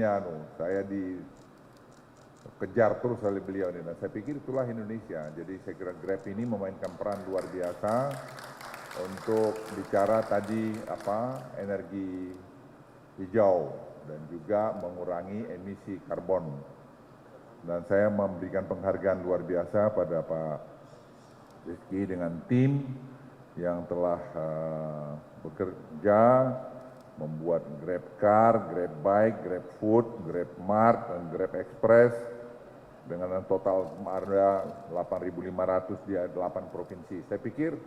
tadinya saya dikejar terus oleh beliau ini. Nah, saya pikir itulah Indonesia. Jadi saya kira Grab ini memainkan peran luar biasa untuk bicara tadi energi hijau dan juga mengurangi emisi karbon. Dan saya memberikan penghargaan luar biasa pada Pak Rizky dengan tim yang telah bekerja membuat Grab Car, Grab Bike, Grab Food, Grab Mart, dan Grab Express dengan total ada 8.500 di 8 provinsi. Saya pikir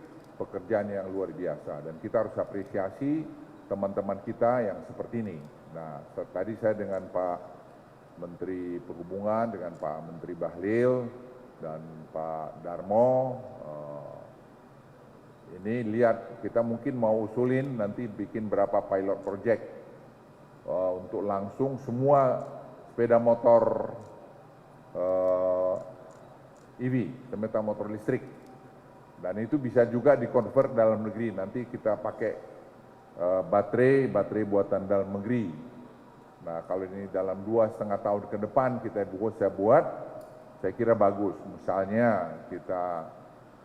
pekerjaan yang luar biasa dan kita harus apresiasi teman-teman kita yang seperti ini. Nah, tadi saya dengan Pak Menteri Perhubungan, dengan Pak Menteri Bahlil dan Pak Darmo, ini lihat kita mungkin mau usulin nanti bikin berapa pilot project untuk langsung semua sepeda motor EV, sepeda motor listrik, dan itu bisa juga dikonvert dalam negeri. Nanti kita pakai baterai buatan dalam negeri. Nah, kalau ini dalam 2,5 tahun ke depan kita bisa buat, saya kira bagus. Misalnya kita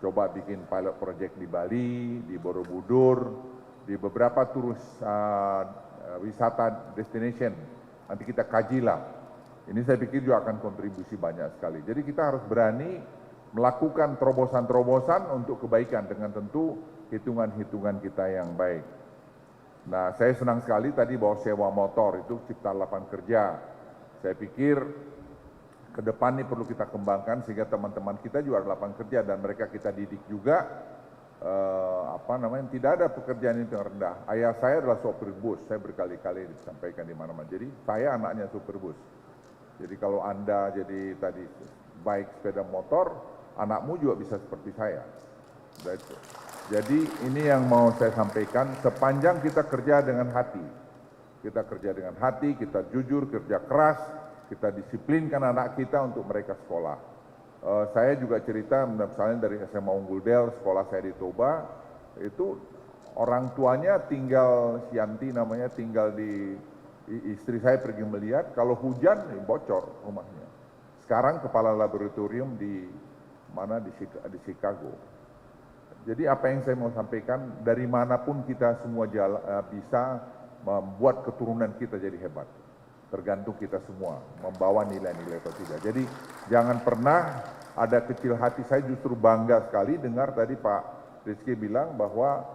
coba bikin pilot project di Bali, di Borobudur, di beberapa wisata destination. Nanti kita kajilah. Ini saya pikir juga akan kontribusi banyak sekali. Jadi kita harus berani melakukan terobosan-terobosan untuk kebaikan dengan tentu hitungan-hitungan kita yang baik. Nah, saya senang sekali tadi bahwa sewa motor itu cipta lapangan kerja. Saya pikir ke depan ini perlu kita kembangkan sehingga teman-teman kita juga ada lapangan kerja dan mereka kita didik juga tidak ada pekerjaan itu yang rendah. Ayah saya adalah sopir bus, saya berkali-kali disampaikan di mana-mana. Jadi saya anaknya sopir bus. Jadi kalau Anda jadi tadi baik sepeda motor, anakmu juga bisa seperti saya. Jadi ini yang mau saya sampaikan, sepanjang kita kerja dengan hati. Kita kerja dengan hati, kita jujur, kerja keras, kita disiplinkan anak kita untuk mereka sekolah. Saya juga cerita misalnya dari SMA Unggul Del, sekolah saya di Toba, itu orang tuanya tinggal, Sianti namanya, tinggal di istri saya pergi melihat, kalau hujan bocor rumahnya. Sekarang kepala laboratorium di Chicago. Jadi apa yang saya mau sampaikan, dari manapun kita semua bisa membuat keturunan kita jadi hebat. Tergantung kita semua, membawa nilai-nilai atau tidak. Jadi jangan pernah ada kecil hati. Saya justru bangga sekali dengar tadi Pak Rizky bilang bahwa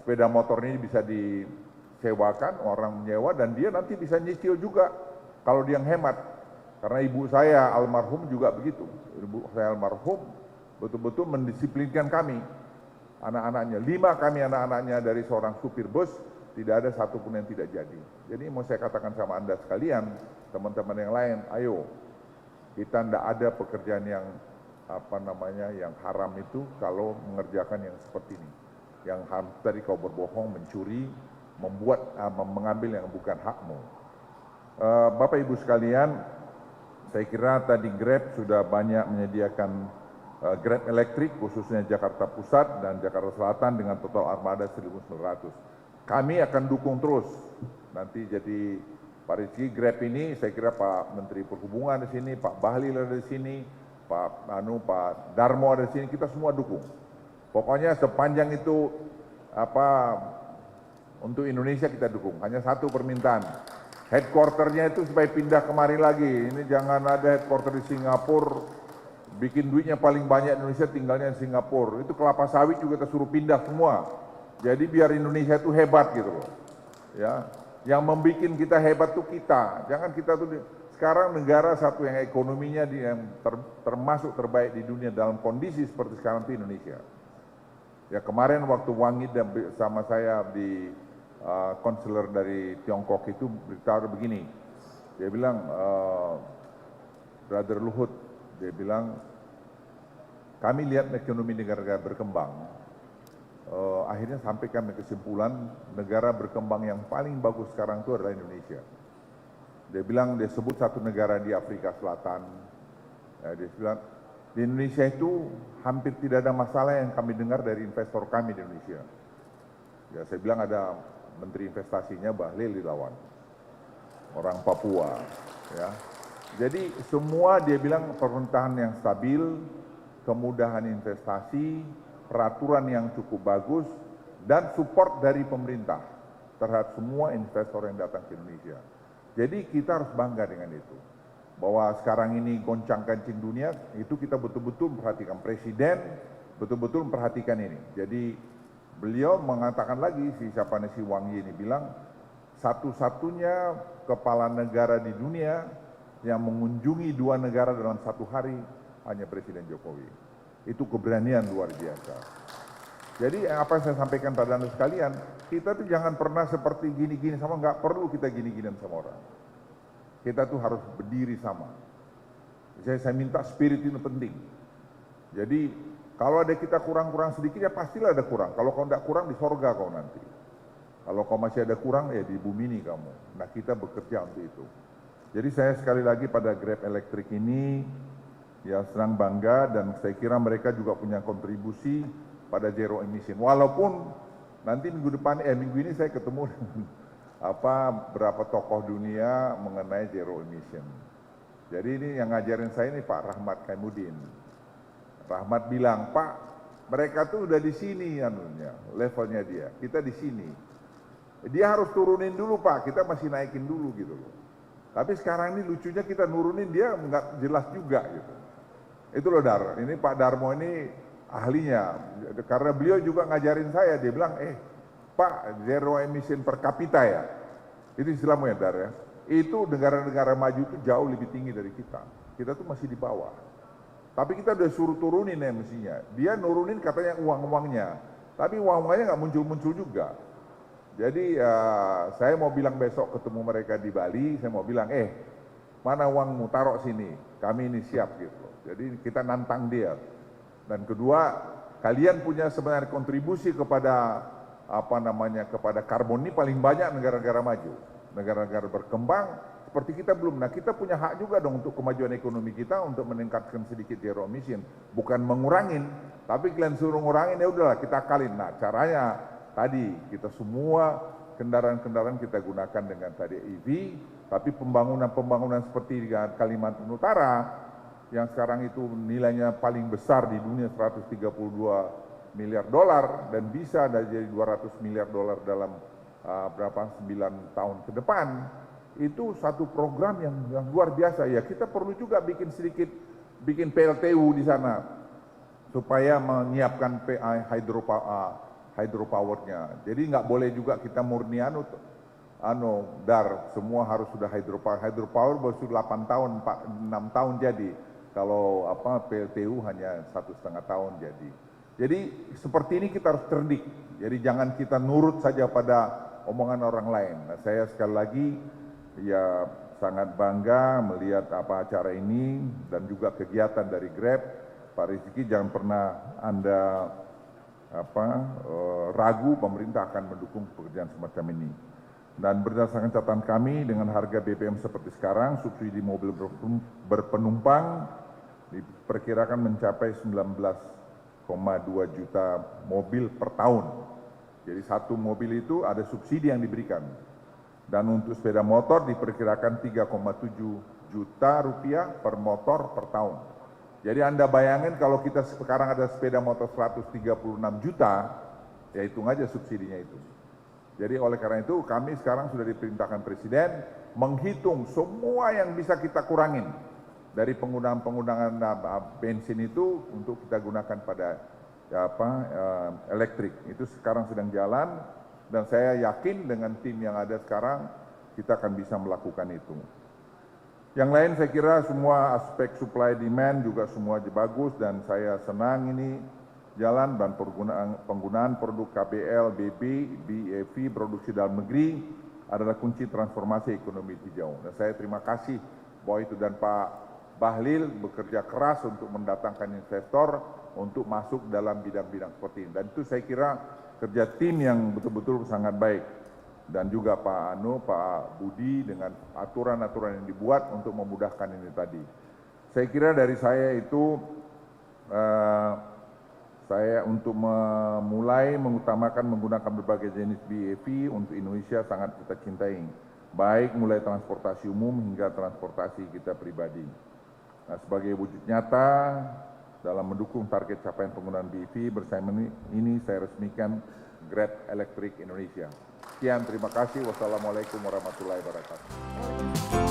sepeda motor ini bisa disewakan, orang menyewa, dan dia nanti bisa nyicil juga kalau dia yang hemat. Karena ibu saya almarhum juga begitu. Ibu saya almarhum betul-betul mendisiplinkan kami. Anak-anaknya, 5 kami anak-anaknya dari seorang supir bus, tidak ada satupun yang tidak jadi. Jadi mau saya katakan sama Anda sekalian, teman-teman yang lain, ayo, kita tidak ada pekerjaan yang yang haram itu kalau mengerjakan yang seperti ini. Yang haram tadi kau berbohong, mencuri, mengambil yang bukan hakmu. Bapak Ibu sekalian, saya kira tadi Grab sudah banyak menyediakan Grab elektrik khususnya Jakarta Pusat dan Jakarta Selatan dengan total armada 1.900. Kami akan dukung terus. Nanti jadi Pak Rizky, Grab ini saya kira Pak Menteri Perhubungan di sini, Pak Bahlil ada di sini, Pak Darmo ada di sini, kita semua dukung. Pokoknya sepanjang itu untuk Indonesia kita dukung. Hanya satu permintaan. Headquarternya itu supaya pindah kemari lagi. Ini jangan ada headquarter di Singapura. Bikin duitnya paling banyak Indonesia, tinggalnya di Singapura. Itu kelapa sawit juga kita suruh pindah semua. Jadi biar Indonesia itu hebat gitu loh. Ya, yang membuat kita hebat tuh kita. Jangan kita tuh sekarang negara satu yang ekonominya yang termasuk terbaik di dunia dalam kondisi seperti sekarang itu Indonesia. Ya kemarin waktu Wangit dan sama saya di konselor dari Tiongkok itu beritahu begini. Dia bilang, Brother Luhut, dia bilang, kami lihat ekonomi negara-negara berkembang, akhirnya sampai kami kesimpulan negara berkembang yang paling bagus sekarang itu adalah Indonesia. Dia bilang, dia sebut satu negara di Afrika Selatan, dia bilang, di Indonesia itu hampir tidak ada masalah yang kami dengar dari investor kami di Indonesia. Ya saya bilang ada Menteri Investasinya Bahlil dilawan. orang Papua, ya. Jadi semua dia bilang pemerintahan yang stabil, kemudahan investasi, peraturan yang cukup bagus, dan support dari pemerintah terhadap semua investor yang datang ke Indonesia. Jadi kita harus bangga dengan itu. Bahwa sekarang ini goncang-gancing dunia, itu kita betul-betul memperhatikan. Presiden betul-betul memperhatikan ini. Jadi beliau mengatakan lagi, si Wang Yi ini bilang, satu-satunya kepala negara di dunia yang mengunjungi 2 negara dalam 1 hari hanya Presiden Jokowi. Itu keberanian luar biasa. Jadi apa yang saya sampaikan pada Anda sekalian, kita tuh jangan pernah seperti gini-gini sama, nggak perlu kita gini-ginian sama orang. Kita tuh harus berdiri sama. Saya minta spirit itu penting. Jadi kalau ada kita kurang-kurang sedikit ya pastilah ada kurang. Kalau kau tidak kurang di sorga kau nanti. Kalau kau masih ada kurang ya di bumi ini kamu. Nah kita bekerja untuk itu. Jadi saya sekali lagi pada Grab Electric ini ya senang bangga dan saya kira mereka juga punya kontribusi pada zero emission. Walaupun nanti minggu ini saya ketemu dengan berapa tokoh dunia mengenai zero emission. Jadi ini yang ngajarin saya ini Pak Rahmat Kaimuddin. Rahmat bilang, Pak, mereka tuh udah di sini levelnya dia. Kita di sini. Dia harus turunin dulu Pak, kita masih naikin dulu gitu loh. Tapi sekarang ini lucunya kita nurunin dia nggak jelas juga gitu. Itu loh Dar, ini Pak Darmo ini ahlinya. Karena beliau juga ngajarin saya, dia bilang, Pak, zero emission per kapita ya. Itu istilahmu ya Dar ya. Itu negara-negara maju itu jauh lebih tinggi dari kita. Kita tuh masih di bawah. Tapi kita udah suruh turunin emisinya. Dia nurunin katanya uang-uangnya. Tapi uang-uangnya nggak muncul-muncul juga. Jadi saya mau bilang besok ketemu mereka di Bali, saya mau bilang, mana uangmu, taruh sini. Kami ini siap gitu. Jadi kita nantang dia. Dan kedua, kalian punya sebenarnya kontribusi kepada kepada karbon ini paling banyak negara-negara maju. Negara-negara berkembang seperti kita belum. Nah kita punya hak juga dong untuk kemajuan ekonomi kita untuk meningkatkan sedikit zero emission. Bukan mengurangin, tapi kalian suruh ngurangin ya udahlah kita akalin. Nah caranya tadi kita semua kendaraan-kendaraan kita gunakan dengan tadi EV, tapi pembangunan-pembangunan seperti di Kalimantan Utara yang sekarang itu nilainya paling besar di dunia 132 miliar dolar dan bisa jadi 200 miliar dolar dalam 9 tahun ke depan. Itu satu program yang luar biasa ya. Kita perlu juga bikin PLTU di sana supaya menyiapkan hydropowernya. Jadi nggak boleh juga kita murni semua harus sudah hydropower baru 8 tahun 6 tahun jadi. Kalau PLTU hanya 1,5 tahun jadi. Jadi seperti ini kita harus cerdik. Jadi jangan kita nurut saja pada omongan orang lain. Nah, saya sekali lagi ya sangat bangga melihat acara ini dan juga kegiatan dari Grab. Pak Rizky jangan pernah Anda ragu pemerintah akan mendukung pekerjaan semacam ini. Dan berdasarkan catatan kami dengan harga BBM seperti sekarang, subsidi mobil berpenumpang diperkirakan mencapai 19,2 juta mobil per tahun. Jadi satu mobil itu ada subsidi yang diberikan. Dan untuk sepeda motor diperkirakan 3,7 juta rupiah per motor per tahun. Jadi Anda bayangin kalau kita sekarang ada sepeda motor 136 juta, ya hitung aja subsidinya itu. Jadi oleh karena itu kami sekarang sudah diperintahkan Presiden menghitung semua yang bisa kita kurangin. Dari penggunaan bensin itu untuk kita gunakan pada elektrik. Itu sekarang sedang jalan dan saya yakin dengan tim yang ada sekarang kita akan bisa melakukan itu. Yang lain saya kira semua aspek supply demand juga semua bagus dan saya senang ini jalan dan penggunaan produk KBL, BB, BEV, produksi dalam negeri adalah kunci transformasi ekonomi hijau. Dan saya terima kasih bahwa itu dan Pak Bahlil bekerja keras untuk mendatangkan investor untuk masuk dalam bidang-bidang seperti ini. Dan itu saya kira kerja tim yang betul-betul sangat baik. Dan juga Pak Budi dengan aturan-aturan yang dibuat untuk memudahkan ini tadi. Saya kira dari saya itu, saya untuk memulai mengutamakan menggunakan berbagai jenis BEV untuk Indonesia sangat kita cintai. baik mulai transportasi umum hingga transportasi kita pribadi. Nah, sebagai wujud nyata dalam mendukung target capaian penggunaan BEV, bersama ini saya resmikan Grab Electric Indonesia. Sekian, terima kasih. Wassalamualaikum warahmatullahi wabarakatuh.